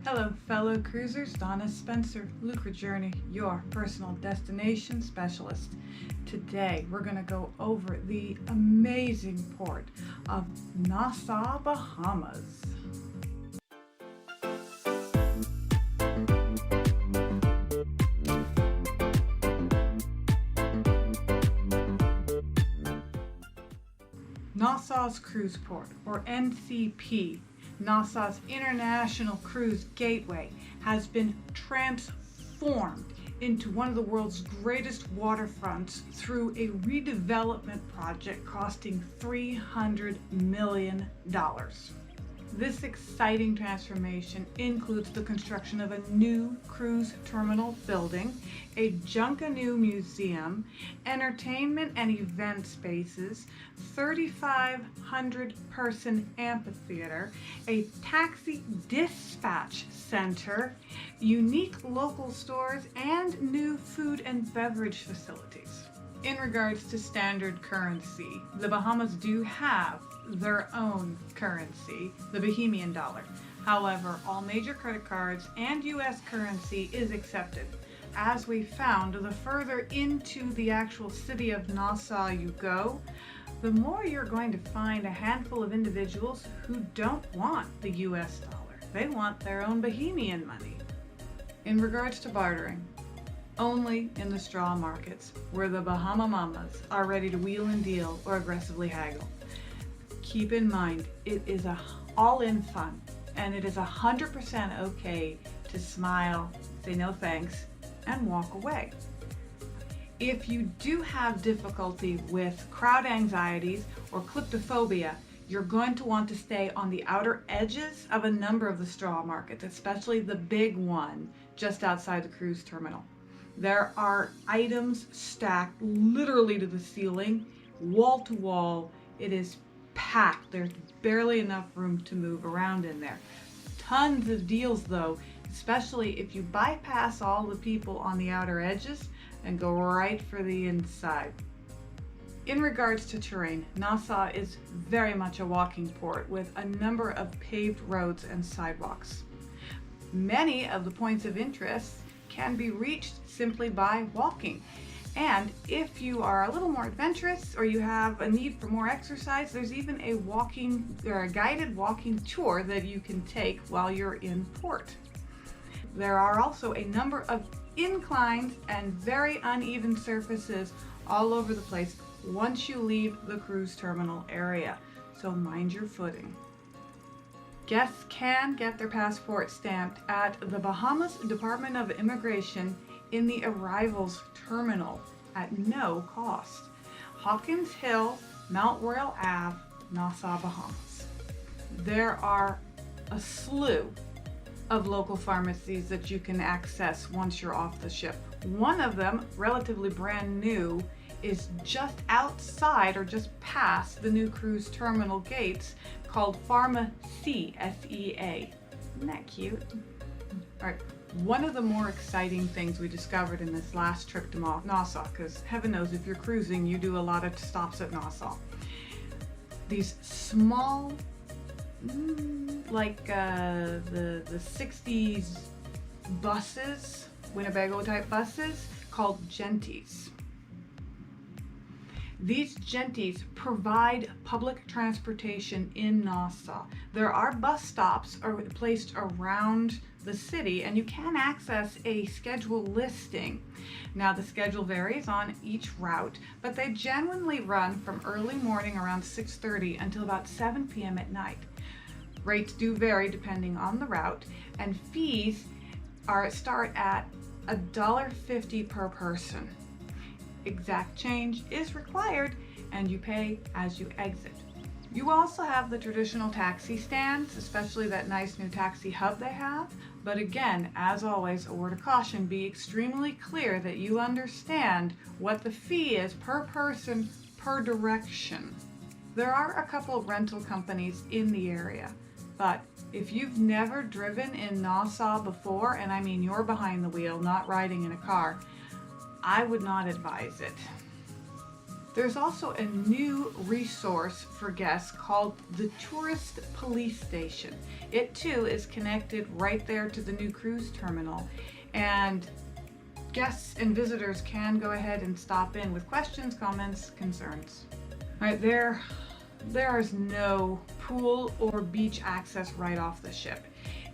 Hello fellow cruisers, Donna Spencer, Lucre Journey, your personal destination specialist. Today we're going to go over the amazing port of Nassau, Bahamas. Nassau's Cruise Port, or NCP, Nassau's International Cruise Gateway, has been transformed into one of the world's greatest waterfronts through a redevelopment project costing $300 million. This exciting transformation includes the construction of a new cruise terminal building, a Junkanoo Museum, entertainment and event spaces, 3,500-person amphitheater, a taxi dispatch center, unique local stores, and new food and beverage facilities. In regards to standard currency, the Bahamas do have their own currency, the Bahamian Dollar. However, all major credit cards and U.S. currency is accepted. As we found, the further into the actual city of Nassau you go, the more you're going to find a handful of individuals who don't want the U.S. dollar. They want their own Bahamian money. In regards to bartering, only in the straw markets where the Bahama Mamas are ready to wheel and deal or aggressively haggle. Keep in mind, it is all-in fun, and it is 100% okay to smile, say no thanks, and walk away. If you do have difficulty with crowd anxieties or kleptophobia, you're going to want to stay on the outer edges of a number of the straw markets, especially the big one just outside the cruise terminal. There are items stacked literally to the ceiling, wall to wall. It is packed. There's barely enough room to move around in there. Tons of deals though, especially if you bypass all the people on the outer edges and go right for the inside. In regards to terrain, Nassau is very much a walking port with a number of paved roads and sidewalks. Many of the points of interest can be reached simply by walking. And if you are a little more adventurous or you have a need for more exercise, there's even a guided walking tour that you can take while you're in port. There are also a number of inclines and very uneven surfaces all over the place once you leave the cruise terminal area, so mind your footing. Guests can get their passport stamped at the Bahamas Department of Immigration in the arrivals terminal at no cost. Hawkins Hill, Mount Royal Ave, Nassau, Bahamas. There are a slew of local pharmacies that you can access once you're off the ship. One of them, relatively brand new, is just outside or just past the new cruise terminal gates called Pharmacy, S-E-A. Isn't that cute? All right, one of the more exciting things we discovered in this last trip to Nassau, because heaven knows if you're cruising, you do a lot of stops at Nassau. These small, like the 60s buses, Winnebago type buses, called genties. These genties provide public transportation in Nassau. There are bus stops placed around the city, and you can access a schedule listing. Now the schedule varies on each route, but they genuinely run from early morning around 6:30 until about 7 p.m. at night. Rates do vary depending on the route, and fees start at $1.50 per person. Exact change is required, and you pay as you exit. You also have the traditional taxi stands, especially that nice new taxi hub they have. But again, as always, a word of caution, be extremely clear that you understand what the fee is per person per direction. There are a couple rental companies in the area, but if you've never driven in Nassau before, and I mean you're behind the wheel, not riding in a car, I would not advise it. There's also a new resource for guests called the Tourist Police Station. It too is connected right there to the new cruise terminal, and guests and visitors can go ahead and stop in with questions, comments, concerns. All right, there's no pool or beach access right off the ship.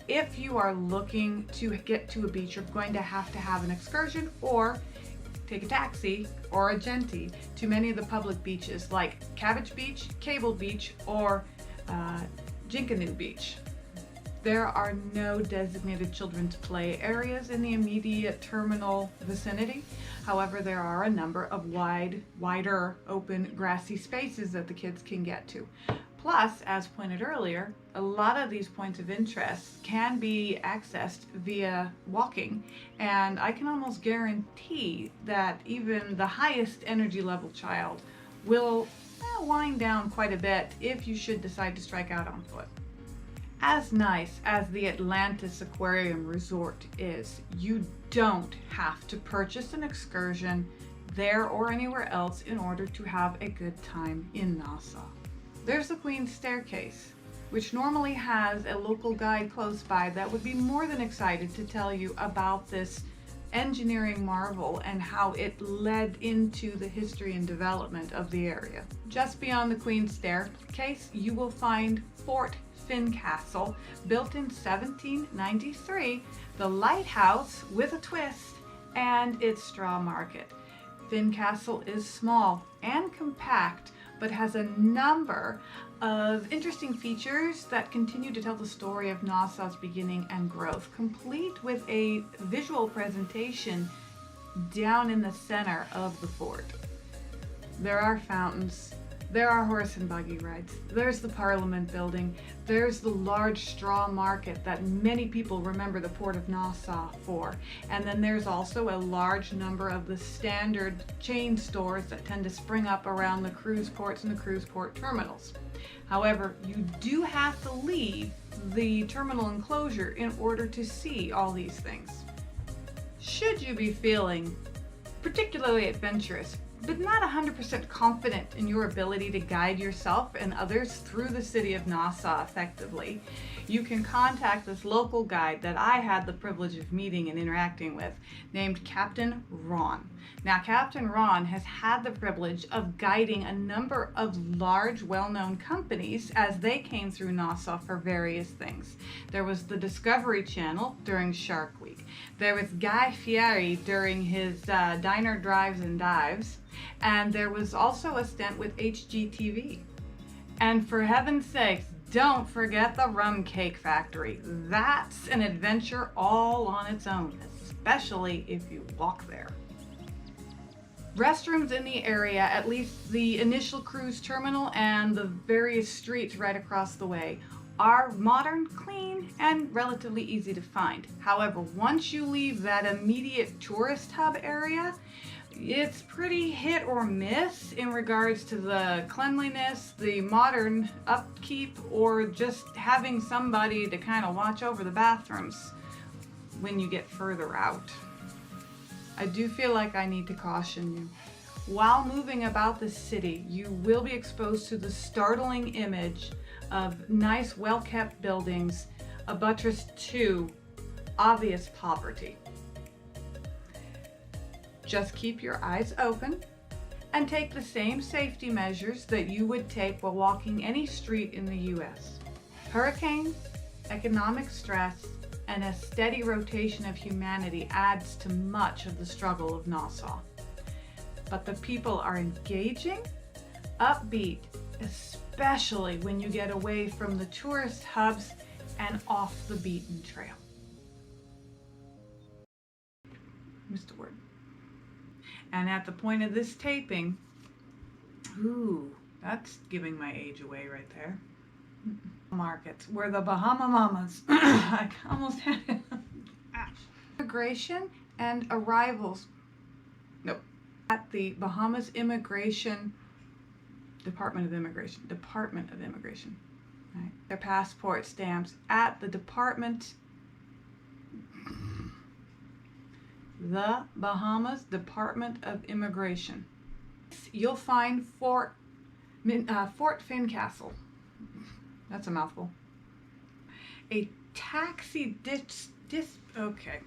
If you are looking to get to a beach, you're going to have an excursion or take a taxi or a Genti to many of the public beaches like Cabbage Beach, Cable Beach, or Junkanoo Beach. There are no designated children's play areas in the immediate terminal vicinity. However, there are a number of wider, open, grassy spaces that the kids can get to. Plus, as pointed earlier, a lot of these points of interest can be accessed via walking, and I can almost guarantee that even the highest energy level child will wind down quite a bit if you should decide to strike out on foot. As nice as the Atlantis Aquarium Resort is, you don't have to purchase an excursion there or anywhere else in order to have a good time in Nassau. There's the Queen's Staircase, which normally has a local guide close by that would be more than excited to tell you about this engineering marvel and how it led into the history and development of the area. Just beyond the Queen's Staircase, you will find Fort Fincastle, built in 1793, the lighthouse with a twist, and its straw market. Fincastle is small and compact, but has a number of interesting features that continue to tell the story of Nassau's beginning and growth, complete with a visual presentation down in the center of the fort. There are fountains, there are horse and buggy rides, there's the Parliament building, there's the large straw market that many people remember the Port of Nassau for, and then there's also a large number of the standard chain stores that tend to spring up around the cruise ports and the cruise port terminals. However, you do have to leave the terminal enclosure in order to see all these things. Should you be feeling particularly adventurous, but not 100% confident in your ability to guide yourself and others through the city of Nassau effectively, you can contact this local guide that I had the privilege of meeting and interacting with, named Captain Ron. Now, Captain Ron has had the privilege of guiding a number of large, well-known companies as they came through Nassau for various things. There was the Discovery Channel during Shark Week. There was Guy Fieri during his Diner Drives and Dives. And there was also a stint with HGTV. And for heaven's sakes, don't forget the Rum Cake Factory. That's an adventure all on its own, especially if you walk there. Restrooms in the area, at least the initial cruise terminal and the various streets right across the way, are modern, clean, and relatively easy to find. However, once you leave that immediate tourist hub area, it's pretty hit or miss in regards to the cleanliness, the modern upkeep, or just having somebody to kind of watch over the bathrooms when you get further out. I do feel like I need to caution you. While moving about the city, you will be exposed to the startling image of nice, well-kept buildings buttressed to obvious poverty. Just keep your eyes open and take the same safety measures that you would take while walking any street in the U.S. Hurricanes, economic stress, and a steady rotation of humanity adds to much of the struggle of Nassau. But the people are engaging, upbeat, especially when you get away from the tourist hubs and off the beaten trail. Mr. Word. And at the point of this taping, ooh, that's giving my age away right there. Markets where the Bahama Mamas, I almost had it. Immigration and arrivals. Nope. At the Bahamas Department of Immigration. Right. Their passport stamps at the Bahamas Department of Immigration. You'll find Fort Fincastle. That's a mouthful. A taxi okay.